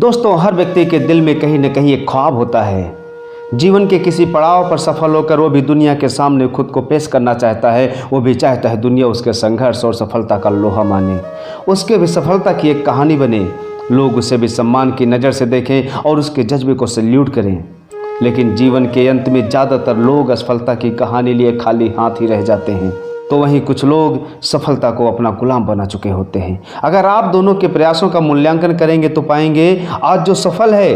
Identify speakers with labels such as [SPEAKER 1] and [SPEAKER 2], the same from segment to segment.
[SPEAKER 1] दोस्तों, हर व्यक्ति के दिल में कहीं न कहीं एक ख्वाब होता है। जीवन के किसी पड़ाव पर सफल होकर वो भी दुनिया के सामने खुद को पेश करना चाहता है। वो भी चाहता है दुनिया उसके संघर्ष और सफलता का लोहा माने, उसके भी सफलता की एक कहानी बने, लोग उसे भी सम्मान की नज़र से देखें और उसके जज्बे को सैल्यूट करें। लेकिन जीवन के अंत में ज़्यादातर लोग असफलता की कहानी लिए खाली हाथ ही रह जाते हैं, तो वहीं कुछ लोग सफलता को अपना गुलाम बना चुके होते हैं। अगर आप दोनों के प्रयासों का मूल्यांकन करेंगे तो पाएंगे आज जो सफल है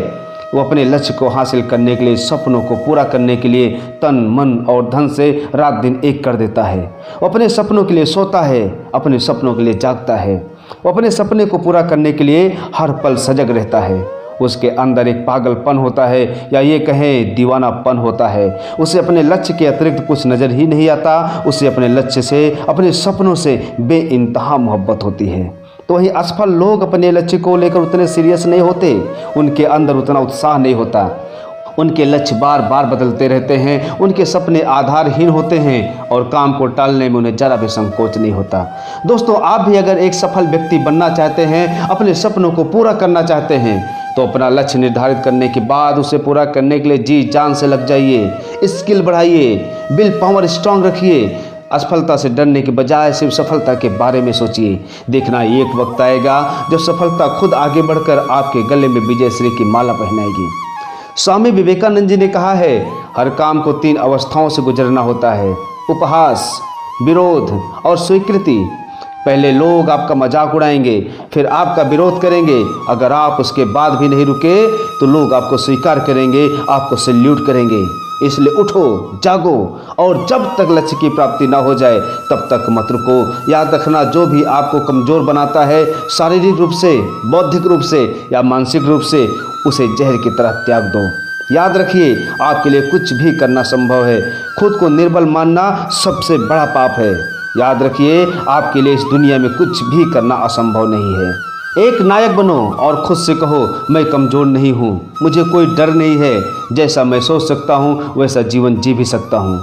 [SPEAKER 1] वो अपने लक्ष्य को हासिल करने के लिए, सपनों को पूरा करने के लिए तन मन और धन से रात दिन एक कर देता है। वो अपने सपनों के लिए सोता है, अपने सपनों के लिए जागता है, वो अपने सपने को पूरा करने के लिए हर पल सजग रहता है। उसके अंदर एक पागलपन होता है या ये कहें दीवानापन होता है। उसे अपने लक्ष्य के अतिरिक्त कुछ नज़र ही नहीं आता। उसे अपने लक्ष्य से, अपने सपनों से बेइंतहा मोहब्बत होती है। तो वहीं असफल लोग अपने लक्ष्य को लेकर उतने सीरियस नहीं होते, उनके अंदर उतना उत्साह नहीं होता, उनके लक्ष्य बार बार बदलते रहते हैं, उनके सपने आधारहीन होते हैं और काम को टालने में उन्हें जरा भी संकोच नहीं होता। दोस्तों, आप भी अगर एक सफल व्यक्ति बनना चाहते हैं, अपने सपनों को पूरा करना चाहते हैं, तो अपना लक्ष्य निर्धारित करने के बाद उसे पूरा करने के लिए जी जान से लग जाइए, स्किल बढ़ाइए, विल पावर स्ट्रांग रखिए। असफलता से डरने के बजाय सिर्फ सफलता के बारे में सोचिए। देखना एक वक्त आएगा जब सफलता खुद आगे बढ़कर आपके गले में विजयश्री की माला पहनाएगी। स्वामी विवेकानंद जी ने कहा है, हर काम को 3 अवस्थाओं से गुजरना होता है, उपहास, विरोध और स्वीकृति। पहले लोग आपका मजाक उड़ाएंगे, फिर आपका विरोध करेंगे। अगर आप उसके बाद भी नहीं रुके तो लोग आपको स्वीकार करेंगे, आपको सैल्यूट करेंगे। इसलिए उठो, जागो और जब तक लक्ष्य की प्राप्ति ना हो जाए तब तक मत रुको। याद रखना, जो भी आपको कमज़ोर बनाता है, शारीरिक रूप से, बौद्धिक रूप से या मानसिक रूप से, उसे जहर की तरह त्याग दो। याद रखिए, आपके लिए कुछ भी करना संभव है। खुद को निर्बल मानना सबसे बड़ा पाप है। याद रखिए, आपके लिए इस दुनिया में कुछ भी करना असंभव नहीं है। एक नायक बनो और खुद से कहो, मैं कमज़ोर नहीं हूँ, मुझे कोई डर नहीं है, जैसा मैं सोच सकता हूँ वैसा जीवन जी भी सकता हूँ।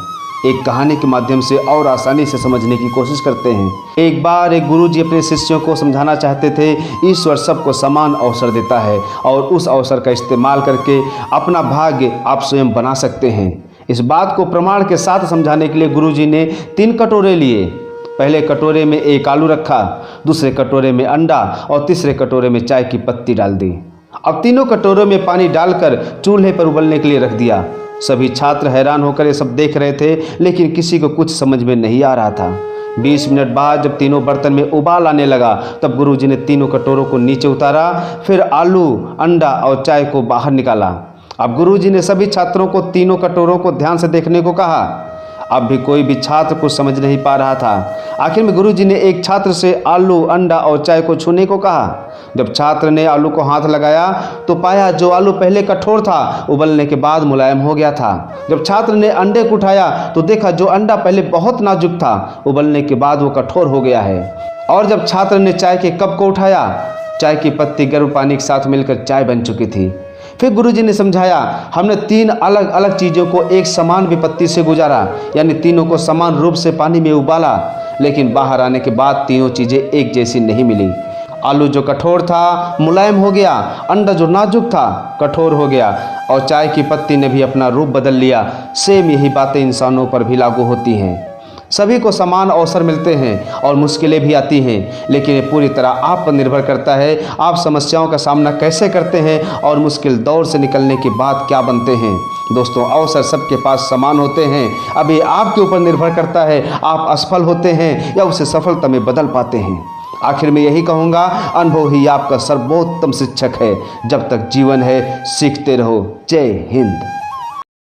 [SPEAKER 1] एक कहानी के माध्यम से और आसानी से समझने की कोशिश करते हैं। एक बार एक गुरुजी अपने शिष्यों को समझाना चाहते थे, ईश्वर सबको समान अवसर देता है और उस अवसर का इस्तेमाल करके अपना भाग्य आप स्वयं बना सकते हैं। इस बात को प्रमाण के साथ समझाने के लिए गुरुजी ने 3 कटोरे लिए। पहले कटोरे में एक आलू रखा, दूसरे कटोरे में अंडा और तीसरे कटोरे में चाय की पत्ती डाल दी। अब तीनों कटोरों में पानी डालकर चूल्हे पर उबलने के लिए रख दिया। सभी छात्र हैरान होकर ये सब देख रहे थे, लेकिन किसी को कुछ समझ में नहीं आ रहा था। 20 मिनट बाद जब तीनों बर्तन में उबाल आने लगा तब गुरुजी ने तीनों कटोरों को नीचे उतारा, फिर आलू, अंडा और चाय को बाहर निकाला। अब गुरुजी ने सभी छात्रों को तीनों कटोरों को ध्यान से देखने को कहा। अब भी कोई भी छात्र कुछ समझ नहीं पा रहा था। आखिर में गुरुजी ने एक छात्र से आलू, अंडा और चाय को छूने को कहा। जब छात्र ने आलू को हाथ लगाया तो पाया जो आलू पहले कठोर था, उबलने के बाद मुलायम हो गया था। जब छात्र ने अंडे को उठाया तो देखा जो अंडा पहले बहुत नाजुक था, उबलने के बाद वो कठोर हो गया है। और जब छात्र ने चाय के कप को उठाया, चाय की पत्ती गर्म पानी के साथ मिलकर चाय बन चुकी थी। फिर गुरुजी ने समझाया, हमने 3 अलग अलग चीज़ों को एक समान विपत्ति से गुजारा, यानी तीनों को समान रूप से पानी में उबाला, लेकिन बाहर आने के बाद तीनों चीज़ें एक जैसी नहीं मिली। आलू जो कठोर था मुलायम हो गया, अंडा जो नाजुक था कठोर हो गया और चाय की पत्ती ने भी अपना रूप बदल लिया। सेम यही बातें इंसानों पर भी लागू होती हैं। सभी को समान अवसर मिलते हैं और मुश्किलें भी आती हैं, लेकिन ये पूरी तरह आप पर निर्भर करता है आप समस्याओं का सामना कैसे करते हैं और मुश्किल दौर से निकलने के बाद क्या बनते हैं। दोस्तों, अवसर सबके पास समान होते हैं। अब ये आपके ऊपर निर्भर करता है आप असफल होते हैं या उसे सफलता में बदल पाते हैं। आखिर में यही कहूँगा, अनुभव ही आपका सर्वोत्तम शिक्षक है। जब तक जीवन है सीखते रहो। जय हिंद।